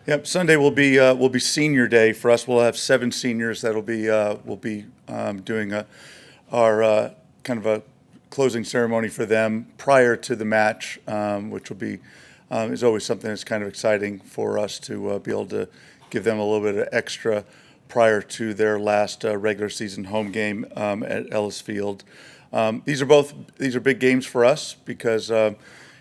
Yep, Sunday will be senior day for us. We'll have seven seniors that'll be will be doing our kind of a closing ceremony for them prior to the match, which will be is always something that's kind of exciting for us to be able to give them a little bit of extra prior to their last regular season home game at Ellis Field. These are big games for us because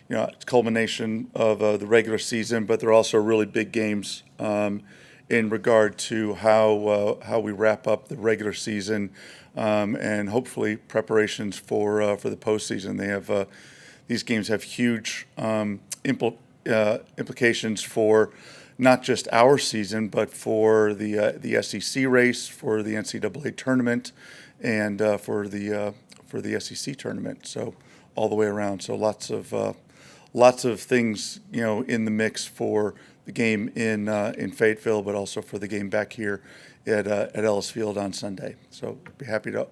it's a culmination of the regular season, but they're also really big games in regard to how we wrap up the regular season and hopefully preparations for the postseason. These games have huge implications for not just our season, but for the SEC race, for the NCAA tournament, and for the SEC tournament. So all the way around. So lots of things in the mix for the game in Fayetteville, but also for the game back here at Ellis Field on Sunday. So I'd be happy to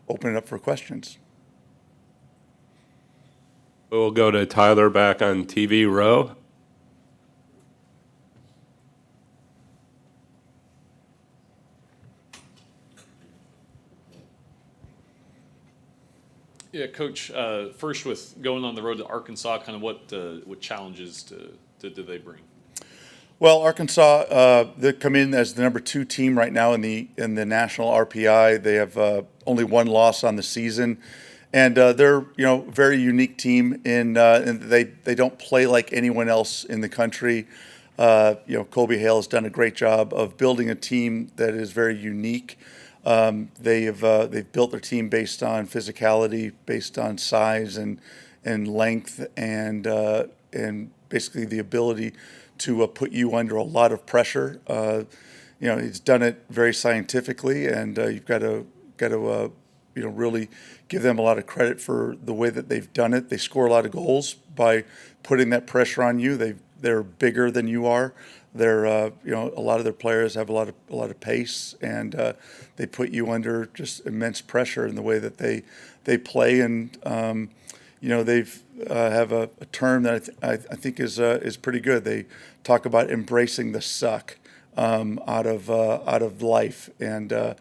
open it up for questions. We'll go to Tyler back on TV row. Yeah, Coach. First, with going on the road to Arkansas, kind of what challenges did they bring? Well, Arkansas, they come in as the number 2 team right now in the national RPI. They have only one loss on the season, and they're very unique team in they don't play like anyone else in the country. Colby Hale has done a great job of building a team that is very unique. They've built their team based on physicality, based on size and length, and basically the ability to put you under a lot of pressure. He's done it very scientifically, and you've got to really give them a lot of credit for the way that they've done it. They score a lot of goals by putting that pressure on you. They're bigger than you are. They're a lot of their players have a lot of pace, and they put you under just immense pressure in the way that they play. And they've have a term that I think is pretty good. They talk about embracing the suck out of life, and the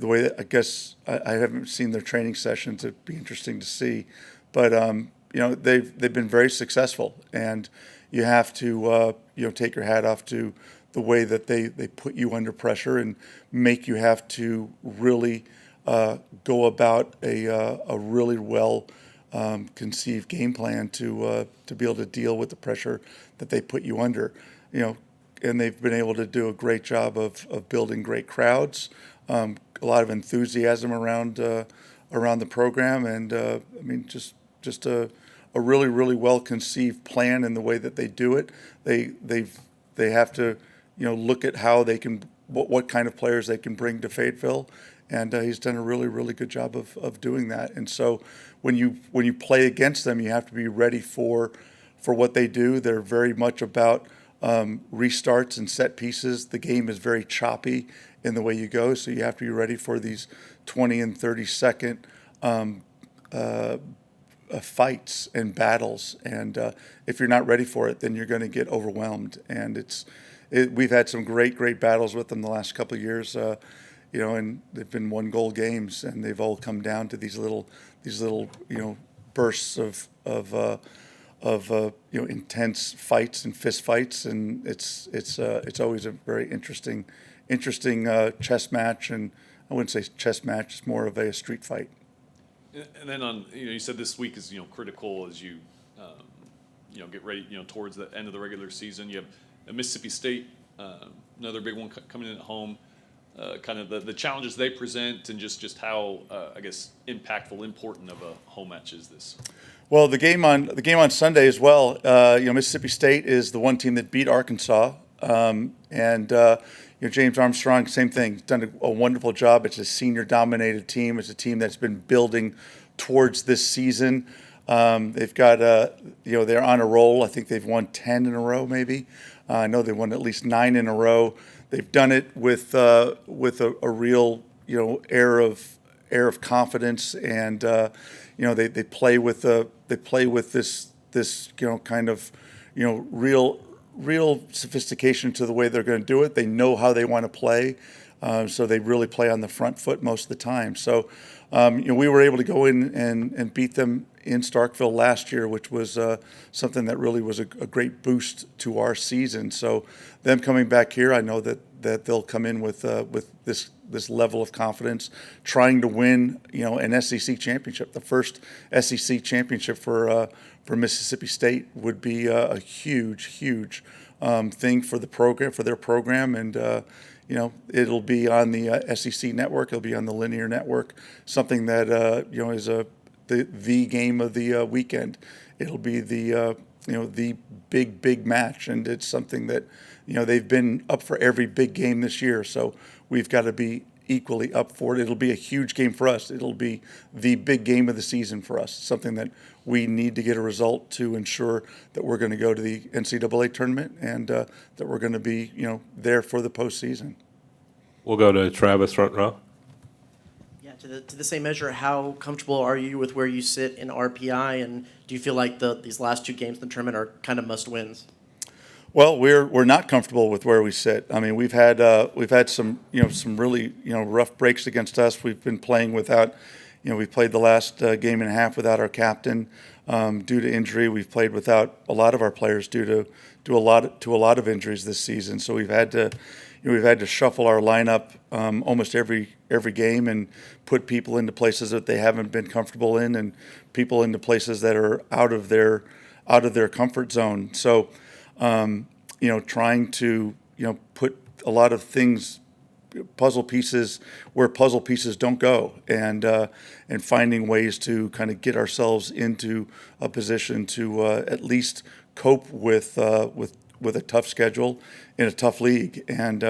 way that I guess I haven't seen their training sessions. It'd be interesting to see, but they've been very successful, and you have to take your hat off to the way that they put you under pressure and make you have to really go about a really well conceived game plan to be able to deal with the pressure that they put you under. And they've been able to do a great job of building great crowds, a lot of enthusiasm around the program, and just a really, really well conceived plan in the way that they do it. They have to look at how they can what kind of players they can bring to Fayetteville, and he's done a really, really good job of doing that. And so when you play against them, you have to be ready for what they do. They're very much about restarts and set pieces. The game is very choppy in the way you go, so you have to be ready for these 20 and 30-second fights and battles. And if you're not ready for it, then you're going to get overwhelmed. And we've had some great battles with them the last couple of years, and they've been 1-goal games, and they've all come down to these little bursts of intense fights and fist fights, and it's always a very interesting chess match. And I wouldn't say chess match; it's more of a street fight. And then you said this week is critical as you get ready towards the end of the regular season. You have Mississippi State, another big one coming in at home. Kind of the challenges they present, and just how I guess impactful, important of a home match is this? Well, the game on Sunday as well. Mississippi State is the one team that beat Arkansas, and James Armstrong, same thing, done a wonderful job. It's a senior-dominated team. It's a team that's been building towards this season. They've got they're on a roll. I think they've won 10 in a row, maybe. I know they won at least 9 in a row. They've done it with a real air of confidence, and they play with this kind of real real sophistication to the way they're going to do it. They know how they want to play, so they really play on the front foot most of the time. So, we were able to go in and beat them in Starkville last year, which was something that really was a great boost to our season. So, them coming back here, I know that they'll come in with this level of confidence, trying to win, an SEC championship. The first SEC championship for Mississippi State would be a huge thing for the program, for their program, and it'll be on the SEC network. It'll be on the linear network. Something that is the game of the weekend. It'll be the big match, and it's something that they've been up for every big game this year. So we've got to be equally up for it. It'll be a huge game for us. It'll be the big game of the season for us. Something that we need to get a result to ensure that we're going to go to the NCAA tournament and that we're going to be there for the postseason. We'll go to Travis front row. Yeah, to the same measure, how comfortable are you with where you sit in RPI, and do you feel like these last two games in the tournament are kind of must-wins? Well, we're not comfortable with where we sit. I mean, we've had some really rough breaks against us. We've been playing without, we played the last game and a half without our captain due to injury. We've played without a lot of our players due to a lot of injuries this season. So we've had to shuffle our lineup almost every game and put people into places that they haven't been comfortable in, and people into places that are out of their comfort zone. So. Trying to, put a lot of things, puzzle pieces where puzzle pieces don't go, and finding ways to kind of get ourselves into a position to at least cope with a tough schedule in a tough league. And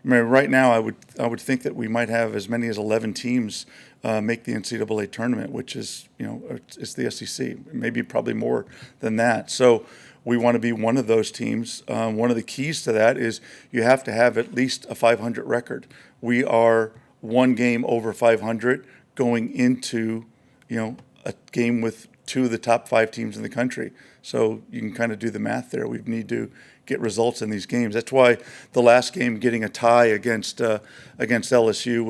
right now, I would think that we might have as many as 11 teams make the NCAA tournament, which is it's the SEC, maybe probably more than that. So. We want to be one of those teams. One of the keys to that is you have to have at least a 500 record. We are one game over 500 going into, a game with two of the top 5 teams in the country. So you can kind of do the math there. We need to get results in these games. That's why the last game, getting a tie against LSU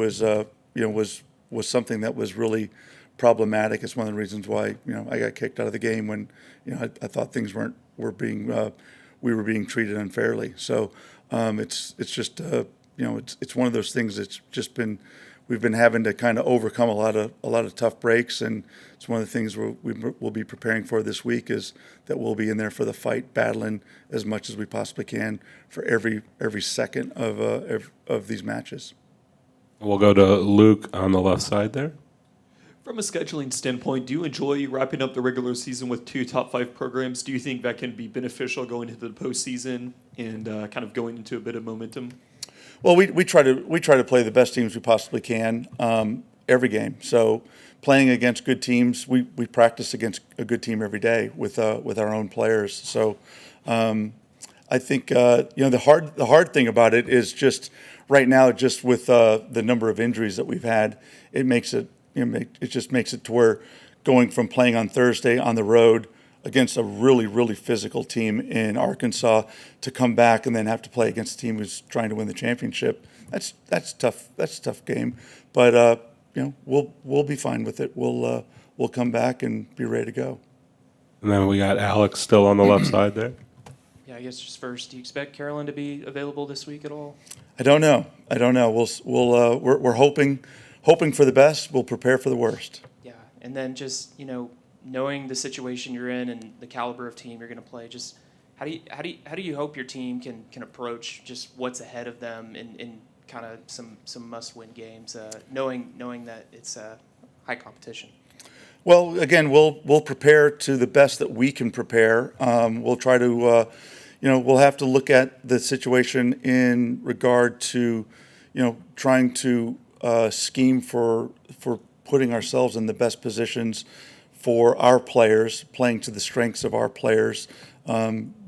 was something that was really problematic. It's one of the reasons why I got kicked out of the game when I thought things were being treated unfairly. So it's just it's one of those things that's just been we've been having to kind of overcome a lot of tough breaks, and it's one of the things we'll be preparing for this week is that we'll be in there for the fight, battling as much as we possibly can for every second of these matches. We'll go to Luke on the left side there. From a scheduling standpoint, do you enjoy wrapping up the regular season with 2 top 5 programs? Do you think that can be beneficial going into the postseason and kind of going into a bit of momentum? Well, we try to play the best teams we possibly can every game. So playing against good teams, we practice against a good team every day with our own players. So I think the hard thing about it is just right now, just with the number of injuries that we've had, it makes it. It just makes it to where going from playing on Thursday on the road against a really physical team in Arkansas to come back and then have to play against a team who's trying to win the championship. That's tough. That's a tough game. But we'll be fine with it. We'll come back and be ready to go. And then we got Alex still on the left side there. Yeah, I guess just first, do you expect Carolyn to be available this week at all? I don't know. We're hoping for the best. We'll prepare for the worst. Yeah, and then just knowing the situation you're in and the caliber of team you're going to play, just how do you hope your team can approach just what's ahead of them in kind of some must-win games, knowing that it's high competition. Well, again, we'll prepare to the best that we can prepare. We'll try to, we'll have to look at the situation in regard to, trying to scheme for putting ourselves in the best positions for our players, playing to the strengths of our players,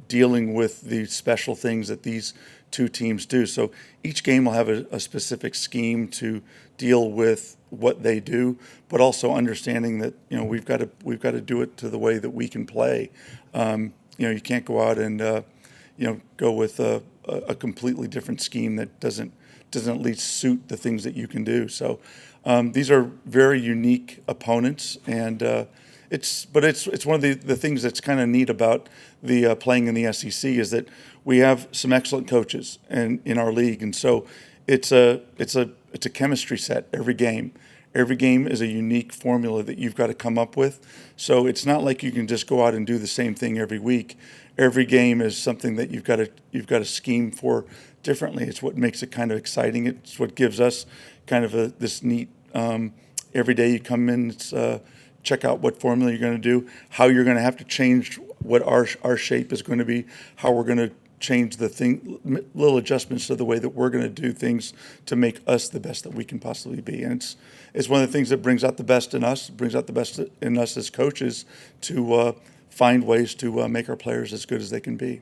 dealing with the special things that these two teams do. So each game will have a specific scheme to deal with what they do, but also understanding that we've got to do it to the way that we can play. You can't go out and go with a completely different scheme that doesn't at least suit the things that you can do. So these are very unique opponents, and it's one of the things that's kind of neat about the playing in the SEC is that we have some excellent coaches in our league, and so it's a chemistry set every game. Every game is a unique formula that you've got to come up with. So it's not like you can just go out and do the same thing every week. Every game is something that you've got to scheme for differently. It's what makes it kind of exciting. It's what gives us kind of this neat. Every day you come in, it's check out what formula you're going to do, how you're going to have to change what our shape is going to be, how we're going to change little adjustments to the way that we're going to do things to make us the best that we can possibly be. And it's one of the things that brings out the best in us, brings out the best in us as coaches to find ways to make our players as good as they can be.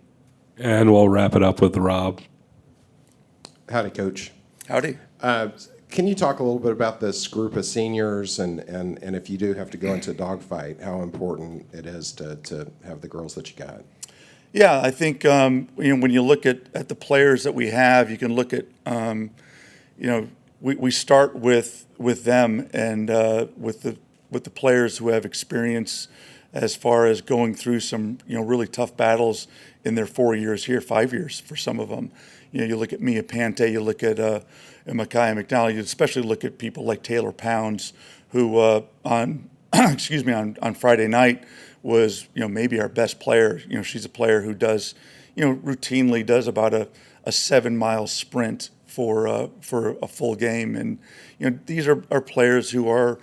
And we'll wrap it up with Rob. Howdy, Coach. Howdy. Can you talk a little bit about this group of seniors and if you do have to go into a dogfight, how important it is to have the girls that you got? Yeah, I think when you look at the players that we have, you can look at we start with them and with the players who have experience as far as going through some really tough battles in their 4 years here, 5 years for some of them. You look at Mia Pante, you look at Micaiah McDonald, you especially look at people like Taylor Pounds, who on on Friday night was maybe our best player. She's a player who does routinely does about a 7-mile sprint for a full game, and these are players who are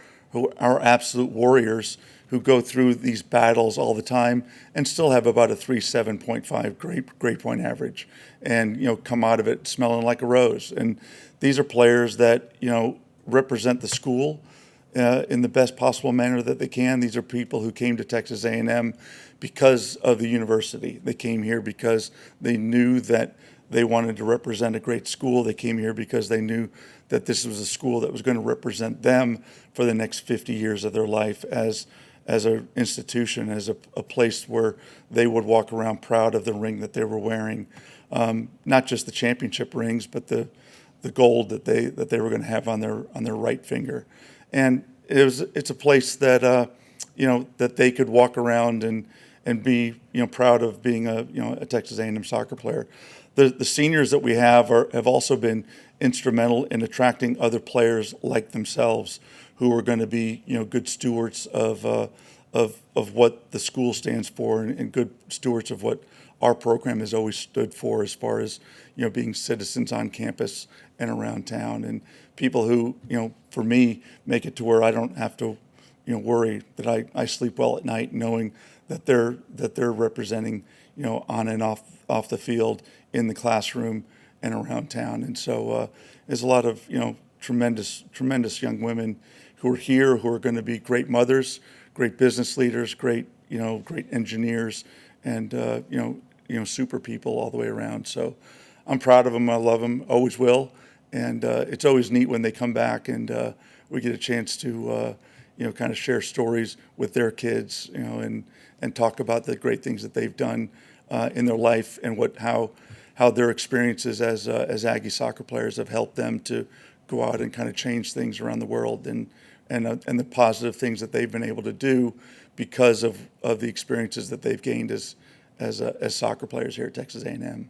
absolute warriors who go through these battles all the time and still have about a 3.75 grade point average, and come out of it smelling like a rose. And these are players that represent the school in the best possible manner that they can. These are people who came to Texas A&M because of the university. They came here because they knew that they wanted to represent a great school. They came here because they knew that this was a school that was going to represent them for the next 50 years of their life as an institution, as a place where they would walk around proud of the ring that they were wearing, not just the championship rings, but the gold that they were going to have on their right finger. And it's a place that that they could walk around and be proud of being a Texas A&M soccer player. The seniors that we have also been instrumental in attracting other players like themselves who are going to be good stewards of what the school stands for and good stewards of what our program has always stood for as far as being citizens on campus and around town, and people who for me make it to where I don't have to worry, that I sleep well at night knowing that they're representing on and off the field, in the classroom and around town. And so there's a lot of tremendous young women who are here who are going to be great mothers, great business leaders, great engineers, and super people all the way around. So I'm proud of them. I love them. Always will. And it's always neat when they come back and we get a chance to kind of share stories with their kids, and talk about the great things that they've done in their life and how their experiences as Aggie soccer players have helped them to go out and kind of change things around the world, and the positive things that they've been able to do because of the experiences that they've gained as soccer players here at Texas A&M.